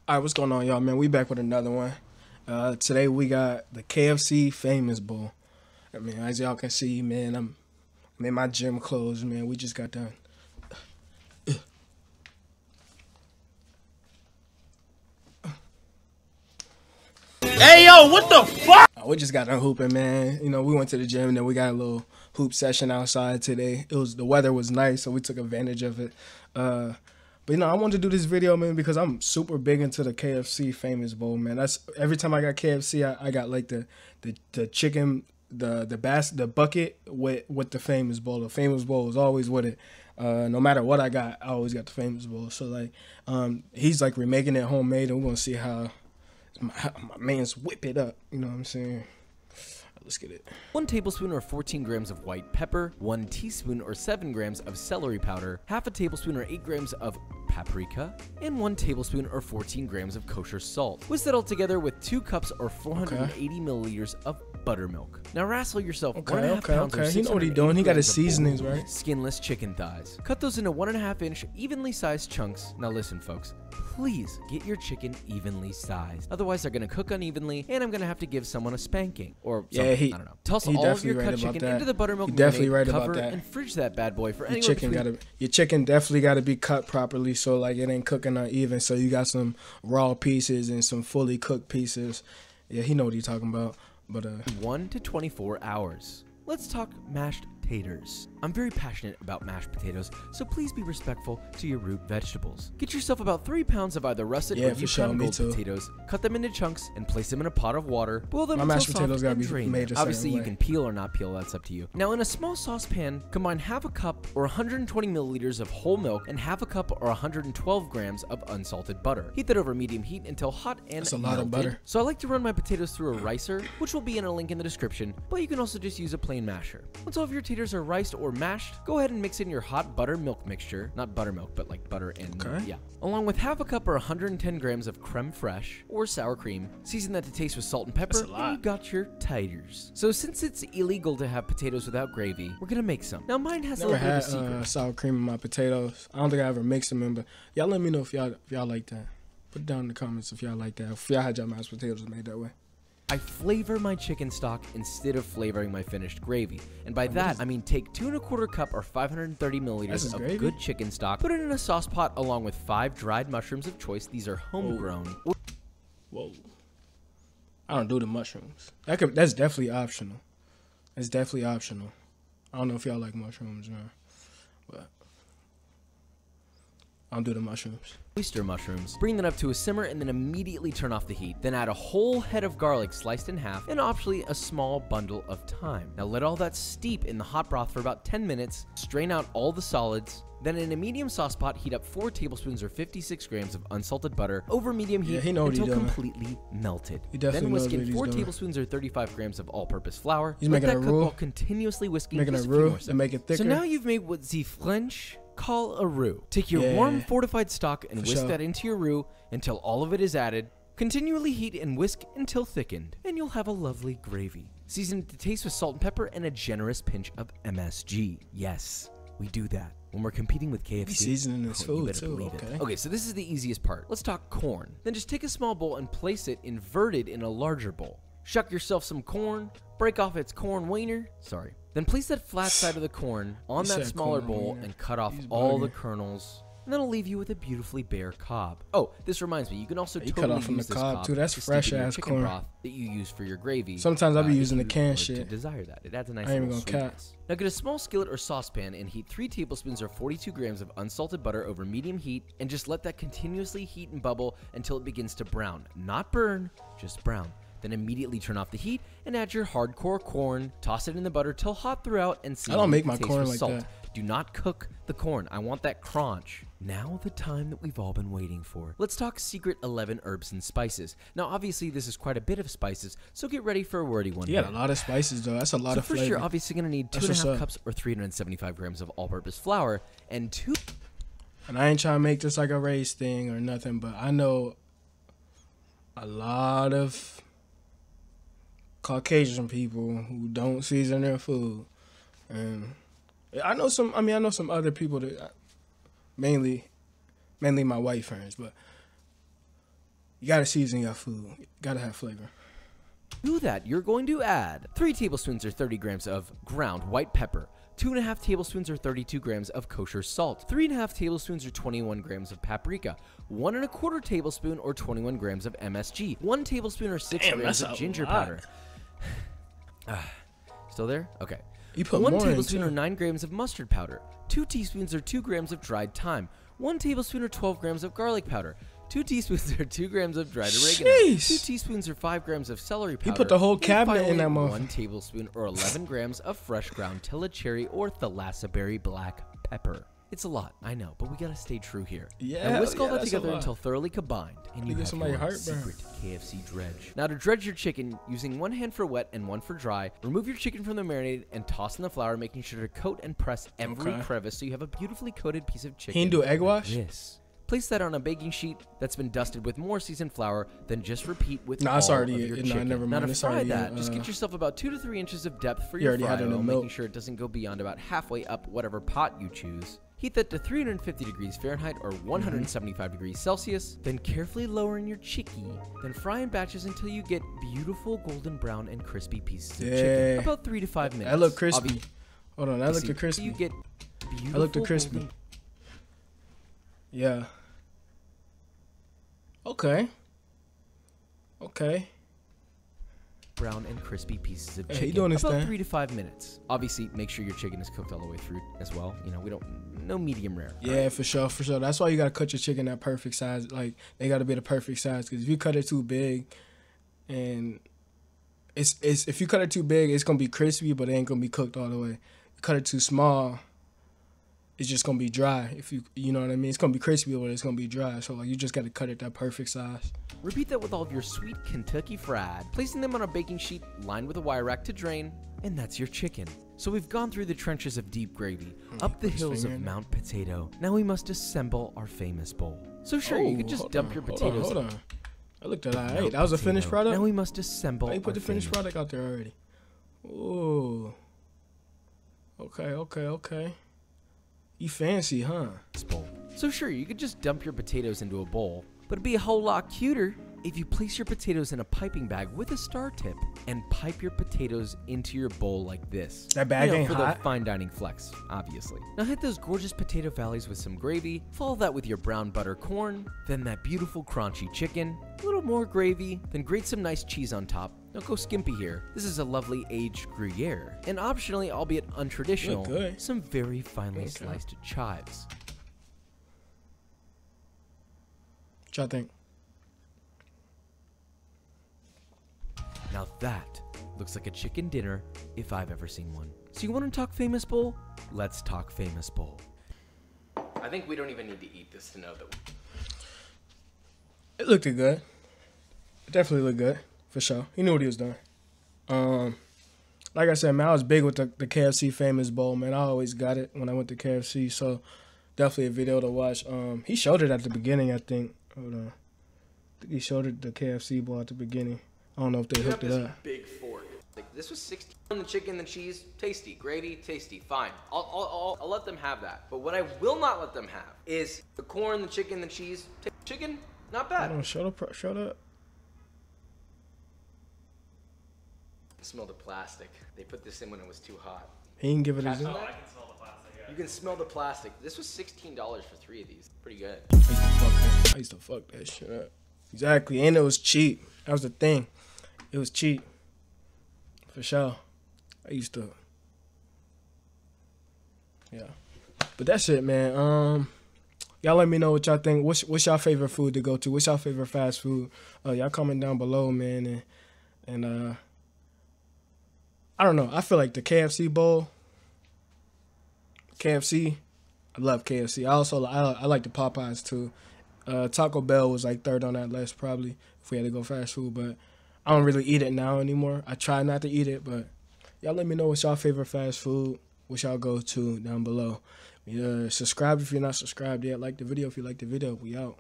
All right, what's going on, y'all, man? We back with another one. Today we got the KFC Famous Bowl. I mean, as y'all can see, man, I'm in my gym clothes, man. We just got done. Hey, yo, what the fuck? We just got done hooping, man. You know, we went to the gym and then we got a little hoop session outside today. The weather was nice, so we took advantage of it. But you know, I wanted to do this video, man, because I'm super big into the KFC Famous Bowl, man. That's every time I got KFC, I got like the chicken, the bucket with the Famous Bowl. The Famous Bowl is always with it. No matter what I got, I always got the Famous Bowl. So like, he's like remaking it homemade, and we're gonna see how my man's whip it up. You know what I'm saying? Let's get it. 1 tablespoon or 14 grams of white pepper, 1 teaspoon or 7 grams of celery powder, half a tablespoon or 8 grams of paprika, and 1 tablespoon or 14 grams of kosher salt. Whisk that all together with 2 cups or 480 milliliters of buttermilk. Now wrestle yourself 1.5 pounds or 680 He know what he's doing. He got his seasonings, right? Skinless chicken thighs. Cut those into 1.5 inch evenly sized chunks. Now listen, folks. Please get your chicken evenly sized. Otherwise, they're going to cook unevenly, and I'm going to have to give someone a spanking. Or something, I don't know. Toss all of your cut chicken into the buttermilk marinade, cover, and fridge that bad boy for anywhere between... Your chicken definitely got to be cut properly, so like it ain't cooking uneven. So you got some raw pieces and some fully cooked pieces. Yeah, he know what he's talking about. But 1 to 24 hours. Let's talk mashed taters. I'm very passionate about mashed potatoes, so please be respectful to your root vegetables. Get yourself about 3 pounds of either russet or Yukon Gold potatoes, cut them into chunks, and place them in a pot of water. Boil them until soft and drain them. Obviously, you can peel or not peel, that's up to you. Now, in a small saucepan, combine half a cup or 120 milliliters of whole milk and half a cup or 112 grams of unsalted butter. Heat that over medium heat until hot and That's a lot of butter. So I like to run my potatoes through a ricer, which will be in a link in the description, but you can also just use a plain masher. Once all of your taters are riced or mashed, go ahead and mix in your hot buttermilk mixture, not buttermilk, but like butter and milk, yeah. Along with half a cup or 110 grams of creme fraiche or sour cream. Season that to taste with salt and pepper, and you got your taters. So since it's illegal to have potatoes without gravy, we're gonna make some. Now mine has a little bit of a secret. Sour cream in my potatoes. I don't think I ever mixed them in, but y'all let me know if y'all like that. Put it down in the comments if y'all like that. If y'all had your mashed potatoes made that way. I flavor my chicken stock instead of flavoring my finished gravy. And by that, I mean take 2 1/4 cup or 530 milliliters of good chicken stock, put it in a sauce pot along with 5 dried mushrooms of choice. These are homegrown. Whoa. I don't do the mushrooms. That's definitely optional. That's definitely optional. I don't know if y'all like mushrooms, man, but I'll do the mushrooms. Oyster mushrooms. Bring them up to a simmer and then immediately turn off the heat. Then add a whole head of garlic sliced in half and optionally a small bundle of thyme. Now let all that steep in the hot broth for about 10 minutes. Strain out all the solids. Then in a medium sauce pot, heat up 4 tablespoons or 56 grams of unsalted butter over medium heat until completely melted. Then whisk in 4 tablespoons or 35 grams of all-purpose flour. He's making a roux. While continuously whisking making a roux to make it thicker. So now you've made what the French call a roux. Take your warm fortified stock and whisk that into your roux until all of it is added. Continually heat and whisk until thickened, and you'll have a lovely gravy. Season it to taste with salt and pepper and a generous pinch of MSG. Yes, we do that when we're competing with KFC. He's seasoning his food too. Okay, so this is the easiest part. Let's talk corn. Then just take a small bowl and place it inverted in a larger bowl. Shuck yourself some corn, break off its corn wiener. Then place that flat side of the corn on that smaller bowl and cut off all the kernels. And that'll leave you with a beautifully bare cob. Oh, this reminds me, you can also cut off from the cob too. That's fresh ass corn broth that you use for your gravy. Sometimes I'll be using the canned shit. To desire that, it adds a nice little sweetness. Now get a small skillet or saucepan and heat 3 tablespoons or 42 grams of unsalted butter over medium heat, and just let that continuously heat and bubble until it begins to brown. Not burn, just brown. Then immediately turn off the heat and add your hardcore corn. Toss it in the butter till hot throughout and season. I don't make my corn like that. Do not cook the corn. I want that crunch. Now the time that we've all been waiting for. Let's talk secret 11 herbs and spices. Now obviously this is quite a bit of spices, so get ready for a wordy one. Yeah, a lot of spices though. That's a lot of flavor. First, you're obviously going to need 2.5 cups or 375 grams of all-purpose flour and 2. And I ain't trying to make this like a race thing or nothing, but I know a lot of Caucasian people who don't season their food, and I know some other people that mainly my white friends, but You gotta season your food. You gotta have flavor. To that, you're going to add 3 tablespoons or 30 grams of ground white pepper, 2.5 tablespoons or 32 grams of kosher salt, 3.5 tablespoons or 21 grams of paprika, 1.25 tablespoon or 21 grams of MSG, 1 tablespoon or 6 grams of ginger powder. Still there? Okay. You put 1 more tablespoon in or 9 grams of mustard powder, 2 teaspoons or 2 grams of dried thyme, 1 tablespoon or 12 grams of garlic powder, 2 teaspoons or 2 grams of dried oregano, 2 teaspoons or 5 grams of celery powder. He put the whole cabinet finally, in that motherfucker. 1 tablespoon or 11 grams of fresh ground tilla-cherry or thalassaberry black pepper. It's a lot, I know, but we gotta stay true here. Yeah, now whisk all that that's together until thoroughly combined, and you have your secret KFC dredge. Now to dredge your chicken, using 1 hand for wet and 1 for dry, remove your chicken from the marinade and toss in the flour, making sure to coat and press every crevice so you have a beautifully coated piece of chicken. He didn't do egg wash? Yes. Place that on a baking sheet that's been dusted with more seasoned flour, then just repeat with all it's already, of your chicken. never Now mind. to It's fry already, that, just get yourself about 2 to 3 inches of depth for You your already fry had it in oil, the milk. making sure it doesn't go beyond about halfway up whatever pot you choose. Heat that to 350 degrees Fahrenheit or 175 degrees Celsius, then carefully lower in your chicky, then fry in batches until you get beautiful golden brown and crispy pieces of chicken. About 3 to 5 minutes. That look crispy. Hold on, that looked crispy. You get beautiful That looked crispy. Yeah. Okay. brown and crispy pieces of Hey, chicken. he doing his about thing. 3 to 5 minutes. Obviously, make sure your chicken is cooked all the way through as well. You know, no medium rare. Yeah, for sure. That's why you gotta cut your chicken that perfect size. Like, they gotta be the perfect size. Because if you cut it too big, and if you cut it too big, it's gonna be crispy, but it ain't gonna be cooked all the way. You cut it too small, it's just gonna be dry. You know what I mean? It's gonna be crispy, but it's gonna be dry. So like, you just gotta cut it that perfect size. Repeat that with all of your sweet Kentucky Fried, placing them on a baking sheet lined with a wire rack to drain, and that's your chicken. So we've gone through the trenches of deep gravy, up the hills of Mount Potato. Now we must assemble our famous bowl. So sure, you could just dump your potatoes. Hold on. I looked at that. Hey, that was a finished product? Now we must assemble. You put the finished product out there already. Ooh. Okay. You fancy, huh? Bowl. So sure, you could just dump your potatoes into a bowl, but it'd be a whole lot cuter if you place your potatoes in a piping bag with a star tip and pipe your potatoes into your bowl like this. That bag ain't for hot? the fine dining flex, obviously. Now hit those gorgeous potato valleys with some gravy, follow that with your brown butter corn, then that beautiful crunchy chicken, a little more gravy, then grate some nice cheese on top. Don't go skimpy here. This is a lovely aged Gruyere, and optionally, albeit untraditional, some very finely sliced chives. What y'all think? Now that looks like a chicken dinner if I've ever seen one. So you want to talk Famous Bowl? Let's talk Famous Bowl. I think we don't even need to eat this to know that. It looked good. It definitely looked good, for sure. He knew what he was doing. Like I said, man, I was big with the KFC Famous Bowl, man. I always got it when I went to KFC, so definitely a video to watch. He showed it at the beginning, I think. Hold on. I think he showed it the KFC Bowl at the beginning. I don't know if they hooked it up. Big fork. Like this was 60 on the chicken, the cheese, tasty, gravy, tasty, fine. I'll let them have that. But what I will not let them have is the corn, the chicken, the cheese. Chicken, not bad. Hold on, shut up. Smell the plastic. They put this in when it was too hot. He didn't give it his. Oh, I can smell the plastic. Yeah. You can smell the plastic. This was $16 for 3 of these. Pretty good. I used to fuck that shit up. Exactly, and it was cheap. That was the thing. It was cheap. For sure. I used to. Yeah. But that's it, man. Y'all let me know what y'all think. What's y'all favorite food to go to? What's y'all favorite fast food? Y'all comment down below, man. And I don't know. I feel like the KFC bowl. KFC. I love KFC. I like the Popeyes too. Taco Bell was like third on that list probably if we had to go fast food, but I don't really eat it now anymore. I try not to eat it, but y'all let me know what's y'all favorite fast food. What y'all go to down below. Subscribe if you're not subscribed yet. Like the video if you like the video. We out.